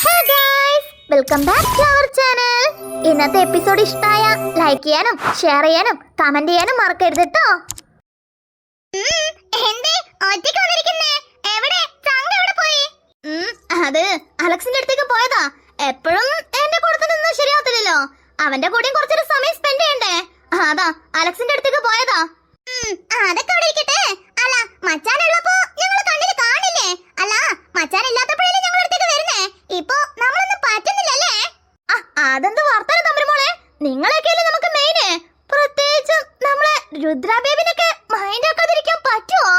Hey guys, welcome back to our channel. ഇന്നത്തെ episode ഇഷ്ടമായ like ചെയ്യാനും ഷെയർ ചെയ്യാനും കമന്റ് ചെയ്യാനും മറക്കരുത് ട്ടോ. അത് അലക്സിന്റെ അടുത്തേക്ക് പോയതാ. എപ്പോഴും എന്റെ കൂടെ തന്നെ ശരിയാവത്തില്ലല്ലോ. അവന്റെ കൂടെയും കുറച്ചൊരു സമയം സ്പെൻഡ് ചെയ്യണ്ടേ. അതാ അലക്സിന്റെ അടുത്തേക്ക് പോയതാ. അതൊക്കെ അവിടെ ഇരിക്കട്ടെ. അല്ല മച്ചാനുള്ളപ്പോ ഞങ്ങൾ കണ്ണിൽ കാണില്ലേ? അല്ല മച്ചാൻ ഇല്ലാത്തപ്പോഴല്ലേ ഞങ്ങൾ അടുത്തേക്ക് വരുന്നേ. ഇപ്പൊ നമ്മളൊന്നും പറ്റുന്നില്ലല്ലേ? അതെന്ത് വർത്താനം തമ്പുരുമോളെ, നിങ്ങളൊക്കെയല്ലേ നമുക്ക് മെയിന്. പ്രത്യേകിച്ചും നമ്മളെ രുദ്ര ബേബിനൊക്കെ മൈൻഡ് ആക്കാതിരിക്കാൻ പറ്റുമോ?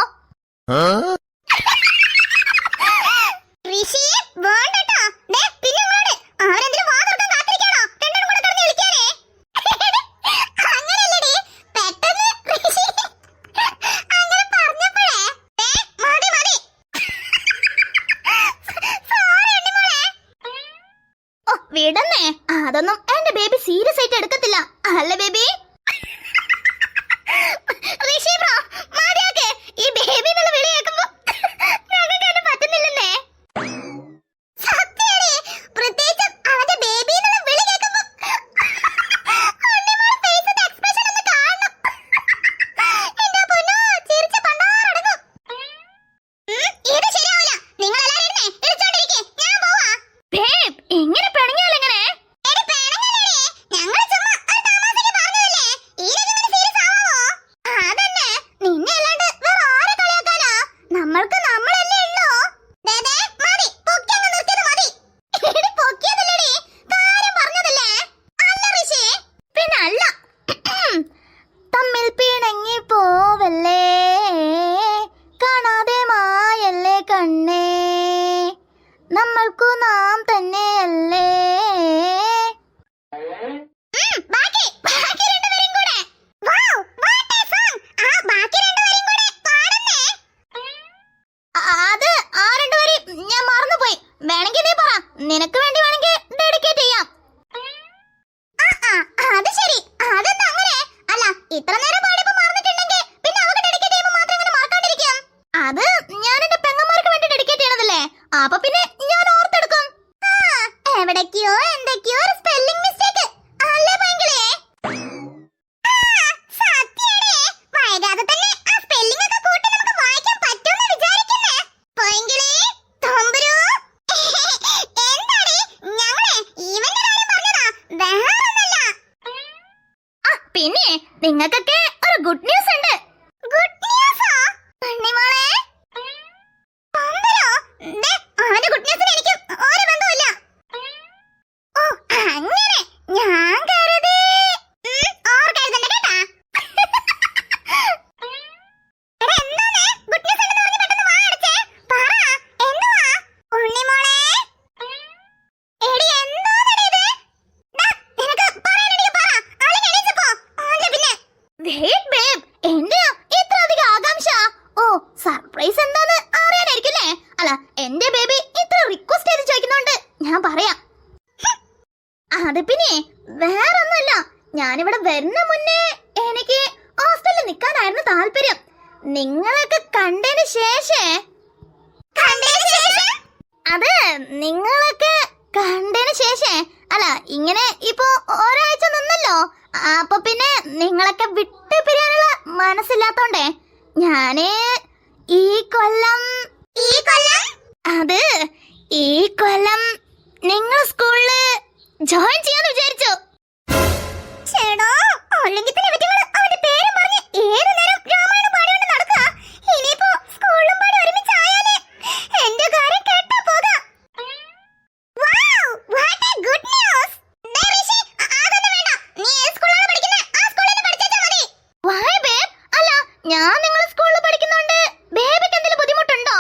വിടന്നേ, അതൊന്നും എന്റെ ബേബി സീരിയസ് ആയിട്ട് എടുക്കത്തില്ല. അല്ല ബേബി? ഈ ബേബി എന്നുള്ള വിളി കേൾക്കുമ്പോ ഞങ്ങൾക്ക് എന്നെ പറ്റുന്നില്ലെന്നേ. പ്രത്യേകിച്ചും അവന്റെ ബേബി എന്നുള്ള വിളി കേൾക്കുമ്പോ എക്സ്പ്രഷൻ ഒന്ന് കാണണം. എന്റെ പൊന്നോ, ചിരിച്ച പണ്ടാറടങ്ങും. ഇത് ശരിയാവില്ല. നിങ്ങൾ എല്ലാവരും ഇടിച്ചോണ്ടിരിക്കേ, ഞാൻ പോവാ. ബേബ്, എങ്ങനെ നമ്മൾക്കു നാം തന്നെയല്ലേ. അത് ആ രണ്ടുപേരി ഞാൻ മറന്നുപോയി. വേണമെങ്കിൽ നീ പറ, നിനക്ക് വേണ്ടി വേണമെങ്കിൽ ഡെഡിക്കേറ്റ് ചെയ്യാം. അത് ശരി, അതെന്താ അങ്ങനെ? അല്ല ഇത്ര നേരം പാടിയപ്പോ മറന്നിട്ടുണ്ടെങ്കിൽ പിന്നെ അവർക്ക് ഡെഡിക്കേറ്റ് ചെയ്യുമ്പോൾ മാത്രം അങ്ങനെ മറക്കാണ്ടിരിക്കാം. അത് ഞാൻ എന്റെ പെങ്ങന്മാർക്ക് വേണ്ടി ഡെഡിക്കേറ്റ് ചെയ്യണതല്ലേ, അപ്പൊ പിന്നെ ഞാൻ ഓർത്തെടുക്കും. എവിടേക്കോ എന്തൊക്കെയോ ഒരു സ്പെല്ലിംഗ് മിസ്റ്റേക്ക് അല്ലേ പൈങ്കിളേ? വൈകാതെ തന്നെ ആ സ്പെല്ലിംഗ് ഒക്കെ കൂട്ടി നമുക്ക് വായിക്കാൻ പറ്റുമെന്ന് വിചാരിക്കുന്നേ. പൈങ്കിളേ, തമ്പുരു, എന്താണ് ഞങ്ങളെ ഇവന്റെ കാര്യം പറഞ്ഞതാ, വേറൊന്നല്ല. പിന്നെ നിങ്ങൾക്കൊക്കെ ഒരു ഗുഡ് ന്യൂസ് ഉണ്ട്. ഗുഡ് ന്യൂസോ പണ്ണിമോളെ? അവന്റെ ഗുഡ് ന്യൂസിന് എനിക്ക് ഒരു ബന്ധവുമില്ല. ഓ അങ്ങനെ, ഞാൻ കരുതി ഓർക്കരുതണ്ട കേട്ടാ. എന്താണ് ഗുഡ് ന്യൂസ് ഉണ്ടെന്ന് പറഞ്ഞ് പെട്ടെന്ന് വായടച്ചേ? പറ, എന്തുവാ ഉണ്ണിമോളെ? എടി എന്താണെടി ഇത്? നിനക്ക് പറയാനെങ്കിൽ പറ, അല്ലെങ്കിൽ എണീച്ച് പോ. അല്ല പിന്നെ വെയിറ്റ് ബേബ്, എന്തിനാ ഇത്ര അധികം ആകാംക്ഷ? ഓ, സർപ്രൈസ് എന്താന്ന് അറിയാനായിരിക്കുമല്ലേ? അല്ല എന്റെ ബേബി ഇത്ര റിക്വസ്റ്റ് ചെയ്ത് ചോദിക്കുന്നോണ്ട് ഞാൻ പറയാം. അത് പിന്നെ വേറൊന്നുമില്ല, ഞാനിവിടെ വരുന്ന മുന്നേ എനിക്ക് ഹോസ്റ്റലിൽ നിൽക്കാനായിരുന്നു താല്പര്യം. നിങ്ങളൊക്കെ കണ്ടതിന് ശേഷം അത് നിങ്ങളൊക്കെ കണ്ടതിന് ശേഷം അല്ല, ഇങ്ങനെ ഇപ്പൊ ഒരാഴ്ച നിന്നല്ലോ, അപ്പൊ പിന്നെ നിങ്ങളൊക്കെ വിട്ടു പിരിയാനുള്ള മനസ്സില്ലാത്തോണ്ടേ ഞാന് ഈ കൊല്ലം നിങ്ങൾ സ്കൂളില് ജോയിൻ ചെയ്യാന്ന് വിചാരിച്ചു. ചേടാ, അല്ലെങ്കിൽ തന്നെ അവന്റെ പേരും പറഞ്ഞ് ഏത് നേരം രാമായണം പാടിയോണ്ട് നടക്കുക. ഇനിയിപ്പോ സ്കൂളിലും പാടി ഒരുമിച്ചായാലേ എന്റെ കാര്യം കേട്ടാ പോകാം. ഞാൻ നിങ്ങളെ സ്കൂളിൽ പഠിക്കുന്നോണ്ട് ബേബിക്ക് എന്തെങ്കിലും ബുദ്ധിമുട്ടുണ്ടോ?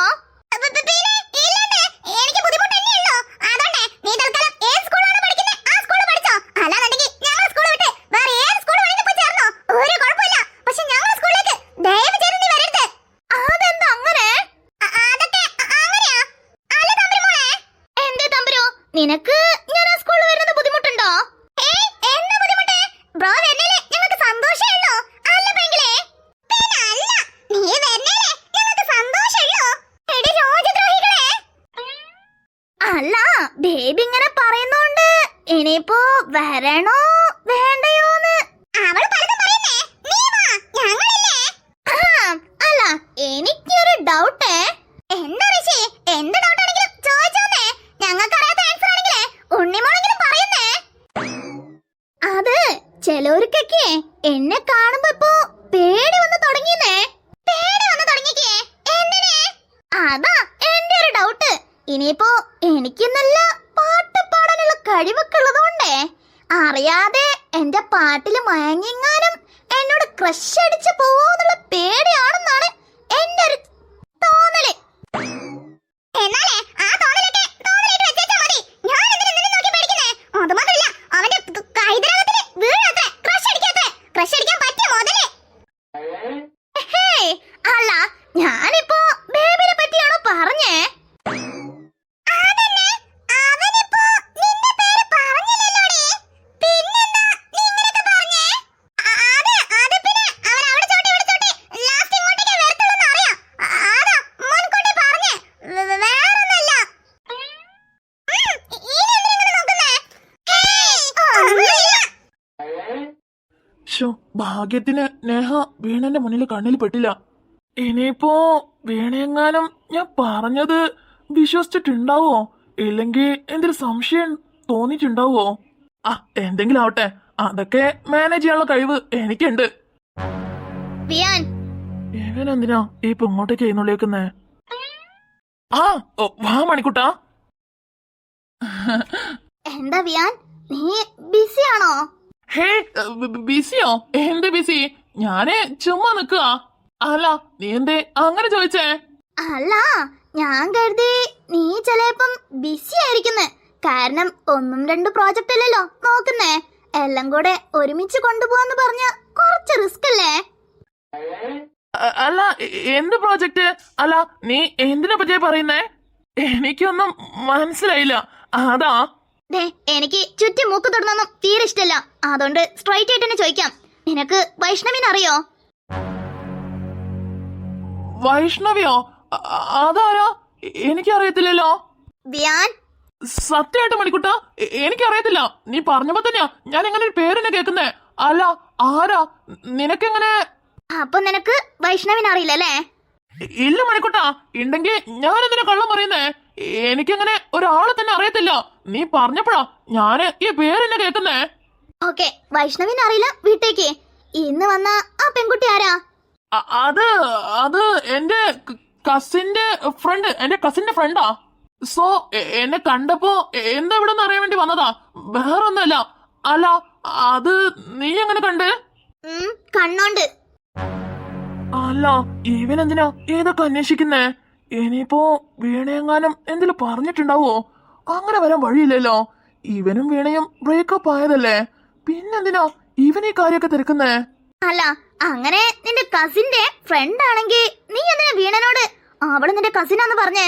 എനിക്ക് ബുദ്ധിമുട്ട് തന്നെയുള്ളൂ. അതുകൊണ്ട് നീ തൽക്കാലം ഏത് സ്കൂളിലാണ് പഠിക്കുന്നത് ആ സ്കൂളിൽ പഠിച്ചോ. അല്ലാന്നുണ്ടെങ്കിൽ ഞങ്ങൾ സ്കൂൾ വിട്ട് വേറെ ഏത് സ്കൂൾ വേണമെങ്കിലും പോയി ചേർന്നോ, ഒരു കുഴപ്പമില്ല. പക്ഷെ ഞങ്ങളുടെ സ്കൂളിലേക്ക് ദയവ് ചെയ്ത് നീ വരരുത്. അതെന്താ അങ്ങനെ? അതൊക്കെ അങ്ങനെയാ. അല്ല തമ്പുരുമോളെ? എന്തേ തമ്പുരു, നിനക്ക് ഞാൻ ആ സ്കൂളിൽ വരുന്നത് ബുദ്ധിമുട്ടുണ്ടോ? എന്താ ബുദ്ധിമുട്ട്? ബ്രോ വരുന്നതില് ഞങ്ങൾക്ക് സന്തോഷമേ ഉള്ളൂ. അല്ല പെങ്കിളേ? പിന്നെ അല്ല, നീ വരുന്നതില് ഞങ്ങൾക്ക് സന്തോഷമേ ഉള്ളൂ. എടി രോജദ്രോഹികളെ. അല്ല ബേബി ഇങ്ങനെ പറയുന്നോണ്ട് ഇനിയിപ്പോ വരണോ വേണ്ടയോന്ന് അവള് പലതും പറയുന്നേ. നീ വാ, ഞങ്ങളില്ലേ? അല്ല, എനിക്കൊരു ഡൗട്ടേ. എന്താ ഋഷി, എന്ത് ഡൗട്ട് ആണെങ്കിലും ചോദിച്ചോന്നേ. ഞങ്ങൾക്കറിയാത്ത ആൻസർ ആണെങ്കിലേ ഉണ്ണിമോളെങ്കിലും പറയുന്നേ. അത് ചിലവർക്കൊക്കെ എന്നെ കാണുമ്പോ ഇപ്പോ പേടി വന്ന് തുടങ്ങിയെന്നേ. പേടി വന്ന് തുടങ്ങിക്കേ? എന്തിനെ? അതാ എന്റെ ഒരു ഡൗട്ട്. ഇനിയിപ്പോ എനിക്ക് നല്ല പാട്ട് പാടാനുള്ള കഴിവൊക്കെ ഉള്ളതുകൊണ്ടേ അറിയാതെ എന്റെ പാട്ടില് മയങ്ങിങ്ങാനും എന്നോട് ക്രഷ് അടിച്ചു പോവോന്നുള്ള പേടിയാണെന്നാണ് എന്റെ ഒരു തോന്നല്. എന്നാലേ ആ തോന്നലൊക്കെ തോന്നലായിട്ട് വെച്ചേച്ചാ മതി. ഞാൻ എന്തിനാ നോക്കി പേടിക്കുന്നേ? അതുമാത്രല്ല, അവന്റെ കൈതരകത്തില് വീഴാത്രേ ക്രഷ് അടിക്കാത്രേ. ക്രഷ് അടിക്കാൻ പറ്റിയ മുതലേ. അല്ല, ഞാനിപ്പോ ബേബിനെ പറ്റിയാണോ പറഞ്ഞേ? ഭാഗ്യത്തിന് നേഹ വീണന്റെ മുന്നിൽ കണ്ണിൽ പെട്ടില്ല. ഇനിയിപ്പോ വീണയെങ്ങാനും ഞാൻ പറഞ്ഞത് വിശ്വസിച്ചിട്ടുണ്ടാവോ? ഇല്ലെങ്കിൽ എന്തൊരു സംശയം തോന്നിയിട്ടുണ്ടാവോ? എന്തെങ്കിലും ആവട്ടെ, അതൊക്കെ മാനേജ് ചെയ്യാനുള്ള കഴിവ് എനിക്കുണ്ട്. ഇവനെന്തിനാ ഇപ്പൊ ഇങ്ങോട്ടേക്ക് എഴുന്നള്ളിയേക്കുന്നേ? വാ മണിക്കുട്ടാ. എന്താ വിയാൻ, നീ ബിസിയാണോ? ഹേ, ബിസിയോ? എന്ത് ബിസി? ഞാന് ചുമ്മാ നിക്കുക. അല്ല, നീ എന്തേ അങ്ങനെ ചോദിച്ചേ? അല്ല, ഞാൻ കരുതി നീ ചിലപ്പം ബിസി ആയിരിക്കുന്നേ. കാരണം 1-2 പ്രോജക്റ്റ് അല്ലല്ലോ നോക്കുന്നേ. എല്ലാം കൂടെ ഒരുമിച്ച് കൊണ്ടുപോവാന്ന് പറഞ്ഞ കുറച്ച് റിസ്ക് അല്ലേ? അല്ല, എന്ത് പ്രോജക്റ്റ്? അല്ല, നീ എന്തിനെ പറ്റിയാ പറയുന്നേ? എനിക്കൊന്നും മനസ്സിലായില്ല. അതാ എനിക്ക് ചുറ്റും മൂക്ക് തൊടുന്നൊന്നും തീരെ ഇഷ്ടല്ല. അതുകൊണ്ട് സ്ട്രൈറ്റ് ആയിട്ട് തന്നെ ചോദിക്കാം. നിനക്ക് വൈഷ്ണവിനെ അറിയോ? വൈഷ്ണവിയോ? അതാരോ? എനിക്കറിയത്തില്ലല്ലോ. സത്യമായിട്ട് മണിക്കുട്ടാ, എനിക്കറിയത്തില്ല. നീ പറഞ്ഞപ്പോ തന്നെയാ ഞാൻ എങ്ങനെ ഒരു പേരെന്നെ കേൾക്കുന്നേ. അല്ല, ആരാ? നിനക്കെങ്ങനെ? അപ്പൊ നിനക്ക് വൈഷ്ണവിനെ അറിയില്ലല്ലേ? ഇല്ല മണിക്കുട്ടാ, ഉണ്ടെങ്കിൽ ഞാനെന്തിനാ കള്ളം പറയുന്നേ? എനിക്കങ്ങനെ ഒരാളെ തന്നെ അറിയത്തില്ല. നീ പറഞ്ഞപ്പോഴാ ഞാന് ഈ പേരെന്നെ കേൾക്കുന്നേ. ഓക്കെ, വൈഷ്ണവിനെ അറിയില്ല, വീട്ടേക്ക്. ഇന്ന് വന്ന ആ പെൺകുട്ടി ആരാ? അത് എന്റെ കസിന്റെ ഫ്രണ്ട്, എന്റെ കസിന്റെ ഫ്രണ്ടാ. സോ എന്നെ കണ്ടപ്പോ എന്താ ഇവിടെ നിന്ന് അറിയാൻ വേണ്ടി വന്നതാ, വേറൊന്നല്ല. അല്ല, അത് നീ എങ്ങനെ കണ്ട്? കണ്ണോണ്ട്. അല്ല, ഇവനെന്തിനാ ഏതൊക്കെ അന്വേഷിക്കുന്നേ? ഇനിയിപ്പോ വീണയെങ്ങാനും എന്തെങ്കിലും പറഞ്ഞിട്ടുണ്ടാവോ? അങ്ങനെ വരാൻ വഴിയില്ലല്ലോ. ഇവനും വീണയും ബ്രേക്കപ്പ് ആയതല്ലേ, പിന്നെന്തിനാ ഇവൻ ഈ കാര്യമൊക്കെ തിരക്കുന്നേ? അല്ല, അങ്ങനെ നിന്റെ കസിന്റെ ഫ്രണ്ട് ആണെങ്കിൽ നീ എന്തിനാ വീണനോട് അവള് നിന്റെ കസിനാന്ന് പറഞ്ഞേ?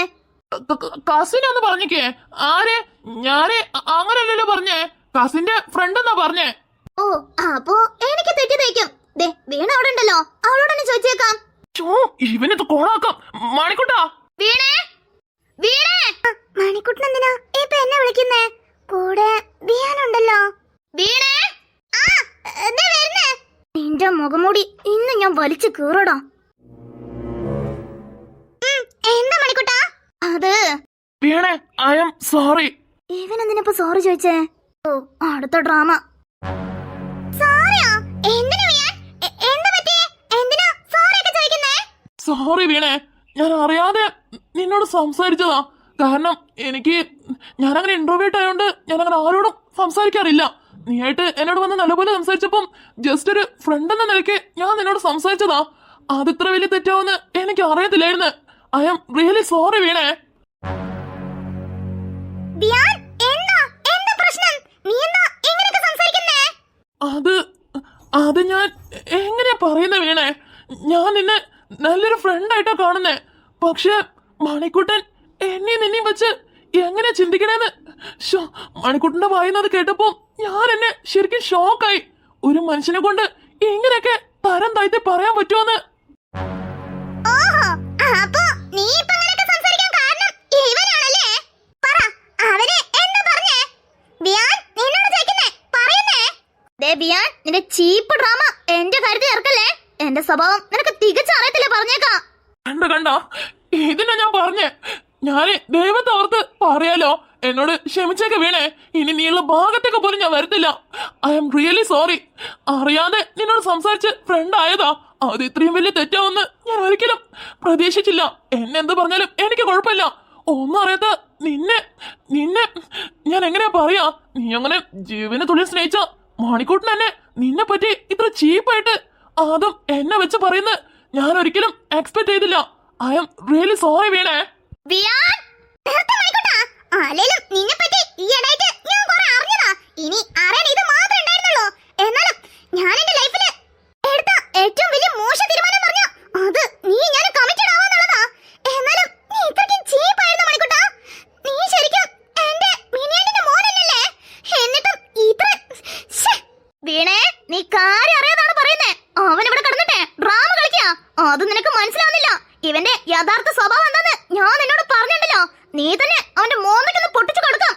കസിനാന്ന് പറഞ്ഞിക്കേ? ആരെ? ഞാന് അങ്ങനെയല്ലല്ലോ പറഞ്ഞേ, കസിന്റെ ഫ്രണ്ട് എന്നാ പറഞ്ഞേ. ഓ, അപ്പോ എനിക്ക് തെറ്റിദ്ധരിക്കും. വീണ അവിടെ ഉണ്ടല്ലോ, അവളോടൊന്ന് ചോദിച്ചേക്കാം. ഇവനിത് കോണാക്കാം. മണിക്കുട്ടാ, വീണേ, വീണേ. മണിക്കുട്ടൻ എന്തിനാ ഇപ്പൊ എന്നെ വിളിക്കുന്നേ? കൂടെ വിയാനുണ്ടല്ലോ. വീണേ, വരുന്നേ. നിന്റെ മുഖംമൂടി ഇന്ന് ഞാൻ വലിച്ചു കീറടാ. എന്താ മണിക്കുട്ടാ? അത് വീണേ, ഐ ആം സോറി. ഇവനെന്തിനിപ്പോ സോറി ചോദിച്ചേ? ഓ, അടുത്ത ഡ്രാമ. സോറി വീണേ, ഞാൻ അറിയാതെ നിന്നോട് സംസാരിച്ചതാ. കാരണം ഞാനങ്ങനെ ഇൻട്രോവേർട്ട് ആയതുകൊണ്ട് ഞാനങ്ങനെ ആരോടും സംസാരിക്കാറില്ല. നീയായിട്ട് എന്നോട് വന്ന് നല്ലപോലെ സംസാരിച്ചപ്പം ജസ്റ്റ് ഒരു ഫ്രണ്ട് എന്ന നിലയ്ക്ക് ഞാൻ നിന്നോട് സംസാരിച്ചതാ. അതിത്ര വലിയ തെറ്റാവെന്ന് എനിക്ക് അറിയത്തില്ലായിരുന്നു. ഐ ആം റിയലി സോറി വീണേ. അത് ഞാൻ എങ്ങനെയാ പറയുന്ന വീണേ? ഞാൻ നിന്നെ നല്ലൊരു ഫ്രണ്ടായിട്ടാ കാണുന്നേ. പക്ഷെ മണിക്കുട്ടൻ നിന്നെയും വെച്ച് എങ്ങനെ ചിന്തിക്കണേന്ന് മണിക്കുട്ടന്റെ വായിന്നത് കേട്ടപ്പോ ഞാൻ ശരിക്കും ഷോക്കായി. ഒരു മനുഷ്യനെ കൊണ്ട് ഇങ്ങനെയൊക്കെ തരം താഴ്ത്തി പറയാൻ പറ്റുമോന്ന്. നീ ഇപ്പൊ സംസാരിക്കാൻ കാരണം ഇവനാണല്ലേ? പറ, അവനെ എന്താ ബിയാൻ നിന്നോട് ചോദിക്കുന്നേ പറയുന്നേ. ദേ ബിയാൻ, നിന്റെ ചീപ്പ് ഡ്രാമ എന്റെ കാര്യത്തിൽ ഇറക്കല്ലേ. എന്റെ സ്വഭാവം നിനക്ക് തികച്ചറിയത്തില്ല, പറഞ്ഞേക്കാം. കണ്ട ഇതിനാ ഞാൻ പറഞ്ഞേ. ഞാന് ദൈവത്തെ ഓർത്ത് പറയാലോ, എന്നോട് ക്ഷമിച്ചേക്ക് വീണേ. ഇനി നീയുള്ള ഭാഗത്തേക്ക് പോലും ഞാൻ വരത്തില്ല. I am really sorry. അറിയാതെ നിന്നോട് സംസാരിച്ച് ഫ്രണ്ട് ആയതാ. അത് ഇത്രയും വലിയ തെറ്റാവുമെന്ന് ഞാൻ ഒരിക്കലും പ്രതീക്ഷിച്ചില്ല. എന്നെ എന്ത് പറഞ്ഞാലും എനിക്ക് കുഴപ്പമില്ല. ഒന്നും അറിയാത്ത നിന്നെ നിന്നെ ഞാൻ എങ്ങനെയാ പറയാ? നീ അങ്ങനെ ജീവനെ തുള്ളി സ്നേഹിച്ച മണിക്കൂട്ടിന് തന്നെ നിന്നെ പറ്റി ഇത്ര ചീപ്പായിട്ട് അതും എന്നെ വെച്ച് പറയുന്നത് ഞാൻ ഒരിക്കലും എക്സ്പെക്ട് ചെയ്തില്ല. ഐ ആം റിയലി സോറി വീണേ. ബിയാൻ, നിർത്ത് മണിക്കുട്ടാ. അല്ലേലും നിന്നെപ്പറ്റി ഈയിടെയായിട്ട് ഞാൻ കുറെ അറിഞ്ഞതാ. ഇനി അറിയാൻ ഇത് മാത്രമേ ഉണ്ടായിരുന്നുള്ളൂ. എന്നാലും ഞാൻ എന്റെ ലൈഫില് എടുത്ത ഏറ്റവും വലിയ മോശം തീരുമാനം പറഞ്ഞ അത് നീ ഞാൻ കമ്മിറ്റഡ് ആവാന്നുള്ളതാ. എന്നാലും നീ ഇത്രയ്ക്കും ചീപ്പായിരുന്നു മണിക്കുട്ടാ. നീ ശരിക്കും എന്റെ മിനിയാണ്ടിന്റെ മോനല്ലേ? എന്നിട്ടും ഇത്ര വീണേ, നീ കാര്യം അറിയാതാണ് പറയുന്നേ. അവൻ ഇവിടെ കിടന്നിട്ടേ ഡ്രാമ കളിക്കാ. അത് നിനക്ക് മനസ്സിലാവുന്നില്ല. ഇവന്റെ യഥാർത്ഥ സ്വഭാവം എന്താന്ന് ഞാൻ നിന്നോട് പറഞ്ഞിട്ടുണ്ടല്ലോ. നീ തന്നെ അവന്റെ മോന്തയ്ക്കൊന്ന് പൊട്ടിച്ചു കൊടുക്കാം.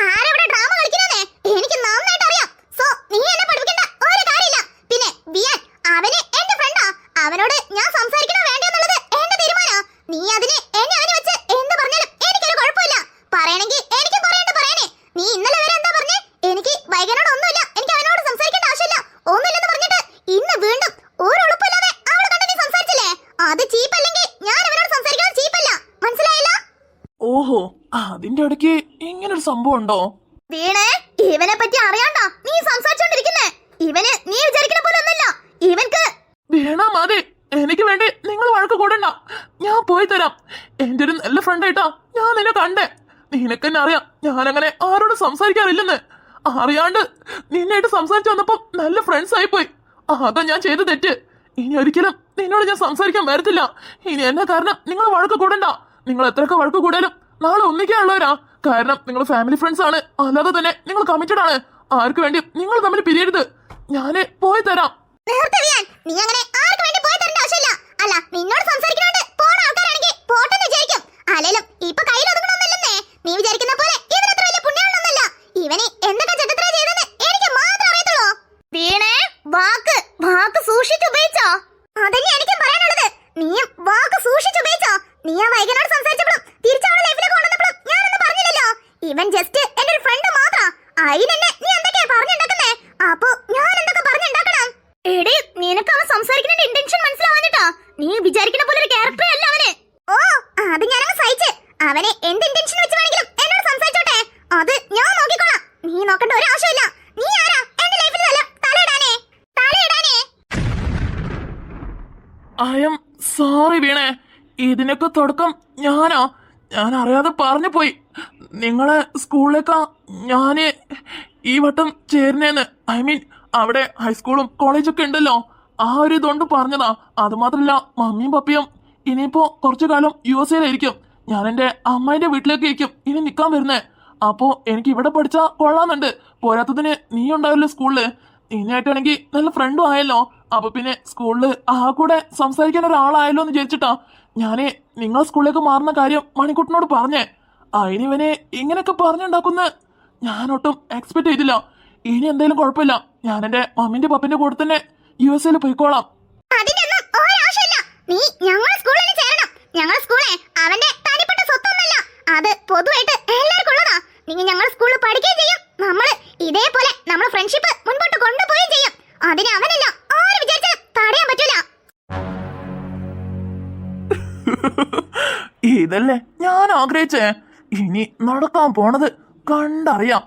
ആരെവിടെ ഡ്രാമ കളിക്കുന്നേ എനിക്ക് നന്നായിട്ട് അറിയാം. സോ നീ എന്നെ പഠിപ്പിക്കേണ്ട ഒരു കാര്യമില്ല. പിന്നെ ബിയാൻ, അവന് എന്റെ ഫ്രണ്ടാ. അവനോട് ഞാൻ സംസാരിക്കണോ വേണ്ടെന്നുള്ളത് എന്റെ തീരുമാനാ. നീ അതിന് എന്നെ അവന് വെച്ച് എന്ത് പറഞ്ഞാലും എനിക്കൊരു കുഴപ്പമില്ല. പറയണമെങ്കിൽ എനിക്ക് പറയേണ്ട പറയാനേ. നീ ഇന്നലെ വരെ എന്താ പറഞ്ഞേ? എനിക്ക് വൈകനോട് ഒന്നുമില്ല, എനിക്ക് അവനോട് സംസാരിക്കേണ്ട ആവശ്യമില്ല, ഒന്നുമില്ലെന്ന് പറഞ്ഞിട്ട് ഇന്ന് വീണ്ടും ഒരു ഉളുപ്പില്ലാതെ അവളെ കണ്ട് നീ സംസാരിച്ചില്ലേ? അത് ചീപ്പല്ലെങ്കിൽ ഞാൻ അവനോട് സംസാരിക്കുന്നത് ചീപ്പല്ല. മനസ്സിലായില്ല? ഓഹോ, അതിന്റെ ഇടയ്ക്ക് ഇങ്ങനൊരു സംഭവം ഉണ്ടോ? വീണേ, ഇവനെ പറ്റി അറിയാണ്ടാ നീ സംസാരിച്ചോണ്ടിരിക്കുന്നേ. ഇവന് നീ വിചാരിക്കുന്ന പോലെ ഒന്നല്ല. ഇവൻക്ക് വീണ മതി. എനിക്ക് വേണ്ടി നിങ്ങൾ വഴക്ക് കൂടണ്ട. ഞാൻ പോയി തരാം. എന്റെ ഒരു നല്ല ഫ്രണ്ടായിട്ടാ ഞാൻ നിന്നെ കണ്ടേ. നിനക്കെന്നെ അറിയാം ഞാനങ്ങനെ ആരോടും സംസാരിക്കാറില്ലെന്ന്. അറിയാണ്ട് നിന്നായിട്ട് സംസാരിച്ചു വന്നപ്പോ നല്ല ഫ്രണ്ട്സ് ആയിപ്പോയി. അതാ ഞാൻ ചെയ്ത തെറ്റ്. ഇനി ഒരിക്കലും നിന്നോട് ഞാൻ സംസാരിക്കാൻ വരത്തില്ല. ഇനി എന്നെ കാരണം നിങ്ങൾ വഴക്ക് കൂടണ്ട. നിങ്ങൾ എത്രയൊക്കെ വഴക്ക് കൂടാലും നാളെ ഒന്നിക്കാനുള്ളവരാ. കാരണം നിങ്ങൾ ഫാമിലി ഫ്രണ്ട്സ് ആണ്, അല്ലാതെ തന്നെ നിങ്ങൾ കമ്മിറ്റഡ് ആണ്. ആർക്ക് വേണ്ടി നിങ്ങൾ തമ്മിൽ പിരിയരുത്. ഞാന് പോയി തരാം. നേരത്തെ വീയാൻ, നീ അങ്ങനെ ആർക്ക് വേണ്ടി പോയി തരേണ്ട ആവശ്യമില്ല. അല്ല, നിന്നോട് സംസാരിക്കുന്നോണ്ട് പോണ ആൾക്കാരാണെങ്കിൽ പോട്ടെന്ന് വിചാരിക്കും. അല്ലേലും ഇപ്പൊ കയ്യിൽ ഒതുങ്ങണമെന്നില്ലെന്നേ. നീ വിചാരിക്കുന്ന പോലെ ഇതിനത്ര വലിയ പുണ്യാളൊന്നുമല്ല. ഇവന് എന്തൊക്കെ ചെറ്റത്ര ചെയ്തെന്ന് എനിക്ക് മാത്രം അറിയത്തുള്ളൂ. വീണേ, വാക്ക് വാക്ക് സൂക്ഷിച്ച് ഉപയോഗിച്ചോ. അതന്നെ എനിക്കും പറയാനുള്ളത്. നീയും വാക്ക് സൂക്ഷിച്ച് ഉപയോഗിച്ചോ. നീ ആ വൈകനോട് സംസാരിച്ചപ്പോഴും തിരിച്ചവളെ ലൈഫിലേക്ക് കൊണ്ടുവന്നപ്പോഴും ഞാനൊന്നും പറഞ്ഞില്ലല്ലോ. ഇവൻ ജസ്റ്റ് എന്റെ ഒരു ഫ്രണ്ട് മാത്രാ. അതിനെന്നെ നീ എന്തൊക്കെയാ പറഞ്ഞുണ്ടാക്കുന്നേ? അപ്പൊ ഞാൻ എന്തൊക്കെ പറഞ്ഞുണ്ടാക്കണം? എടേ, നിനക്ക് അവൻ സംസാരിക്കുന്നതിന്റെ ഇന്റൻഷൻ മനസ്സിലാവാഞ്ഞിട്ടാ. നീ വിചാരിക്കുന്ന പോലെ ഒരു ക്യാരക്ടറേ അല്ല അവന്. ഓ, അത് ഞാനങ്ങ് സഹിച്ച്. അവനെ എന്ത് ഇന്റൻഷൻ വെച്ച് വേണമെങ്കിലും എന്നോട് സംസാരിച്ചോട്ടെ. അത് ഞാൻ നോക്കിക്കോളാം. നീ നോക്കേണ്ട ഒരു ആവശ്യമില്ല. നീ ആരാ എന്റെ ലൈഫിൽ തലയിടാനേ? ഐ എം സോറി വീണേ. ഇതിനൊക്കെ തുടക്കം ഞാൻ അറിയാതെ പറഞ്ഞു പോയി. നിങ്ങളെ സ്കൂളിലേക്കാ ഞാന് ഈ വട്ടം ചേരുന്നേന്ന്. ഐ മീൻ അവിടെ ഹൈസ്കൂളും കോളേജൊക്കെ ഉണ്ടല്ലോ. ആ ഒരു ഇതുകൊണ്ട് പറഞ്ഞതാ. അതുമാത്രല്ല, മമ്മിയും പപ്പിയും ഇനിയിപ്പോ കുറച്ചു കാലം US ലായിരിക്കും. ഞാൻ എന്റെ അമ്മേന്റെ വീട്ടിലേക്ക് ആയിരിക്കും ഇനി നിക്കാൻ വരുന്നേ. അപ്പോ എനിക്ക് ഇവിടെ പഠിച്ചാ കൊള്ളാന്നുണ്ട്. പോരാത്തതിന് നീ ഉണ്ടാവില്ലേ സ്കൂളില്. നിന്നായിട്ടാണെങ്കിൽ നല്ല ഫ്രണ്ടും ആയല്ലോ. അപ്പൊ പിന്നെ സ്കൂളില് ആ കൂടെ സംസാരിക്കാൻ ഒരാളായല്ലോ എന്ന് വിചാരിച്ചിട്ടാ ഞാന് നിങ്ങളെ സ്കൂളിലേക്ക് മാറുന്ന കാര്യം മണിക്കുട്ടനോട് പറഞ്ഞേ. അതിനിവനെ ഇങ്ങനെയൊക്കെ പറഞ്ഞുണ്ടാക്കുന്ന ഞാനൊട്ടും എക്സ്പെക്ട് ചെയ്തില്ല. ഇനി എന്തായാലും കുഴപ്പമില്ല, ഞാൻ എന്റെ മമ്മിന്റെ പപ്പിന്റെ കൂടെ തന്നെ US പോയിക്കോളാം. നീ ഞങ്ങളുടെ സ്കൂളിൽ ചേരണം. ഞങ്ങളുടെ സ്കൂളെ അവന്റെ തനിപ്പെട്ട സ്വത്തൊന്നല്ല. അത് പൊതുവായിട്ട് എല്ലാവർക്കും ഉള്ളതാ. നിങ്ങൾ ഞങ്ങളുടെ സ്കൂളിൽ പഠിക്കുകയും ചെയ്യും. നമ്മള് ഇതേപോലെ നമ്മുടെ ഫ്രണ്ട്ഷിപ്പ് മുൻപോട്ട് കൊണ്ടുപോവുകയും ചെയ്യും. അതിന് അവനല്ല ആര് വിചാരിച്ചാലും തടയാൻ പറ്റൂല. ഇതല്ലേ ഞാൻ ആഗ്രഹിച്ചേ. ഇനി നടക്കാൻ പോണത് കണ്ടറിയാം.